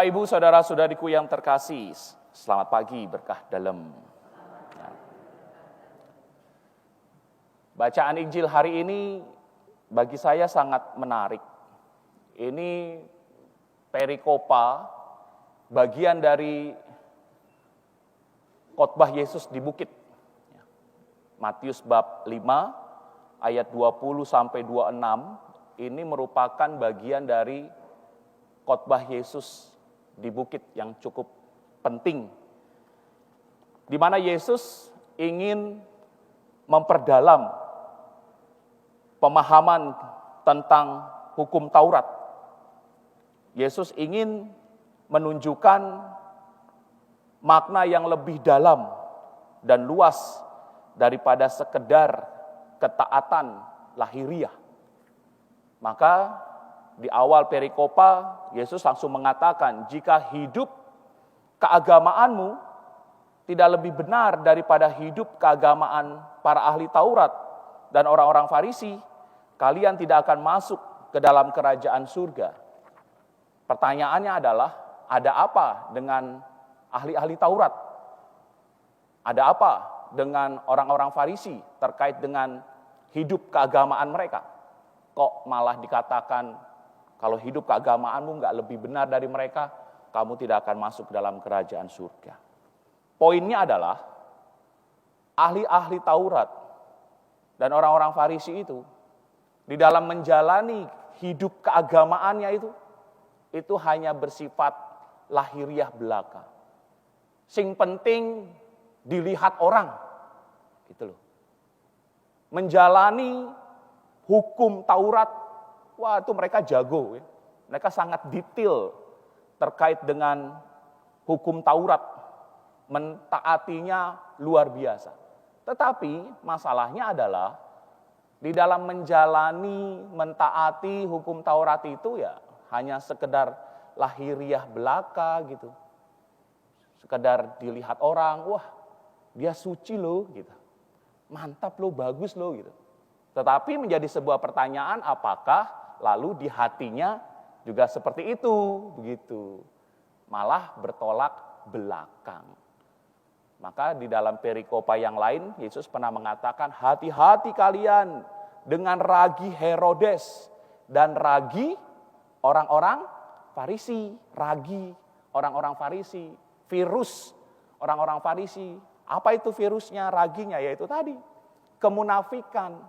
Bapak, Ibu, Saudara-saudariku yang terkasih, selamat pagi, berkah dalam. Bacaan Injil hari ini bagi saya sangat menarik. Ini perikopa, bagian dari khotbah Yesus di bukit. Matius bab 5 ayat 20 sampai 26 ini merupakan bagian dari khotbah Yesus di bukit yang cukup penting, di mana Yesus ingin memperdalam pemahaman tentang hukum Taurat. Yesus ingin menunjukkan makna yang lebih dalam dan luas daripada sekedar ketaatan lahiriah. Maka di awal perikopa, Yesus langsung mengatakan, jika hidup keagamaanmu tidak lebih benar daripada hidup keagamaan para ahli Taurat dan orang-orang Farisi, kalian tidak akan masuk ke dalam kerajaan surga. Pertanyaannya adalah, ada apa dengan ahli-ahli Taurat? Ada apa dengan orang-orang Farisi terkait dengan hidup keagamaan mereka? Kok malah dikatakan, kalau hidup keagamaanmu nggak lebih benar dari mereka, kamu tidak akan masuk ke dalam kerajaan surga. Poinnya adalah, ahli-ahli Taurat dan orang-orang Farisi itu, di dalam menjalani hidup keagamaannya itu hanya bersifat lahiriah belaka. Sing penting dilihat orang, gitu loh. Menjalani hukum Taurat, wah itu mereka jago, ya. Mereka sangat detail terkait dengan hukum Taurat, mentaatinya luar biasa. Tetapi masalahnya adalah, di dalam menjalani, mentaati hukum Taurat itu ya hanya sekedar lahiriah belaka gitu. Sekedar dilihat orang, wah dia suci loh gitu. Mantap loh, bagus loh gitu. Tetapi menjadi sebuah pertanyaan, apakah lalu di hatinya juga seperti itu, begitu. Malah bertolak belakang. Maka di dalam perikopa yang lain, Yesus pernah mengatakan, hati-hati kalian dengan ragi Herodes dan ragi orang-orang Farisi. Ragi orang-orang Farisi, virus orang-orang Farisi. Apa itu virusnya, raginya? Yaitu tadi, kemunafikan.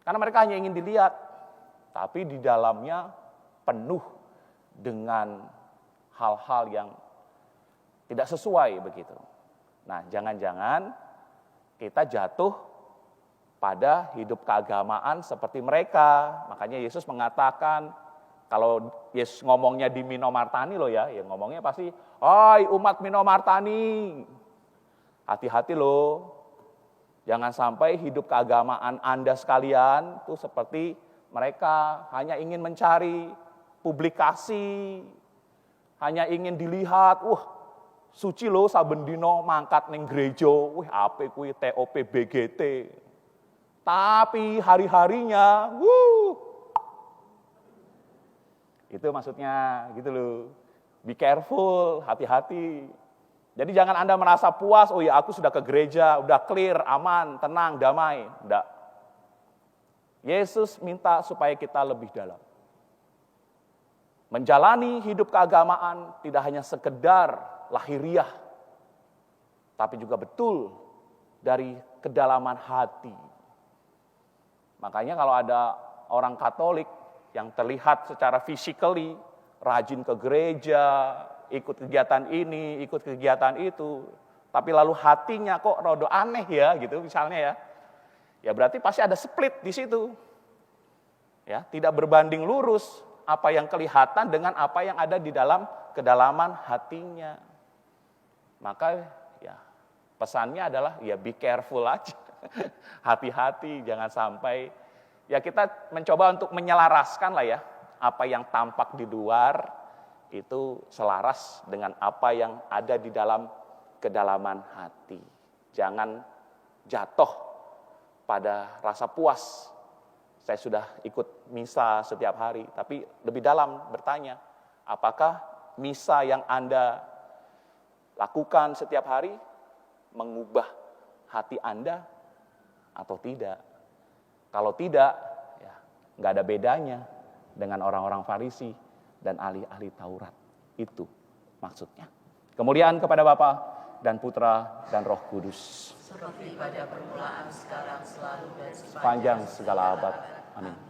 Karena mereka hanya ingin dilihat, tapi di dalamnya penuh dengan hal-hal yang tidak sesuai begitu. Nah, jangan-jangan kita jatuh pada hidup keagamaan seperti mereka. Makanya Yesus mengatakan, kalau Yesus ngomongnya di Minomartani loh ya ngomongnya pasti, "Hai umat Minomartani, hati-hati loh. Jangan sampai hidup keagamaan Anda sekalian itu seperti mereka, hanya ingin mencari publikasi, hanya ingin dilihat, suci loh saben dino mangkat ning gereja, apa kuwi TOP BGT. Tapi hari-harinya, itu maksudnya gitu loh. Be careful, hati-hati. Jadi jangan Anda merasa puas, oh ya aku sudah ke gereja, udah clear, aman, tenang, damai. Enggak. Yesus minta supaya kita lebih dalam. Menjalani hidup keagamaan tidak hanya sekedar lahiriah, tapi juga betul dari kedalaman hati. Makanya kalau ada orang Katolik yang terlihat secara physically, rajin ke gereja, ikut kegiatan ini, ikut kegiatan itu, tapi lalu hatinya kok rada aneh ya gitu misalnya ya. Ya berarti pasti ada split di situ. Ya, tidak berbanding lurus apa yang kelihatan dengan apa yang ada di dalam kedalaman hatinya. Maka ya pesannya adalah ya be careful aja. Hati-hati jangan sampai ya kita mencoba untuk menyelaraskan lah ya apa yang tampak di luar itu selaras dengan apa yang ada di dalam kedalaman hati. Jangan jatuh pada rasa puas. Saya sudah ikut misa setiap hari, tapi lebih dalam bertanya, apakah misa yang Anda lakukan setiap hari mengubah hati Anda atau tidak? Kalau tidak, ya nggak ada bedanya dengan orang-orang Farisi dan ahli-ahli Taurat. Itu maksudnya. Kemuliaan kepada Bapa dan Putra dan Roh Kudus. Seperti pada permulaan, sekarang, selalu, dan Sepanjang segala abad. Amin.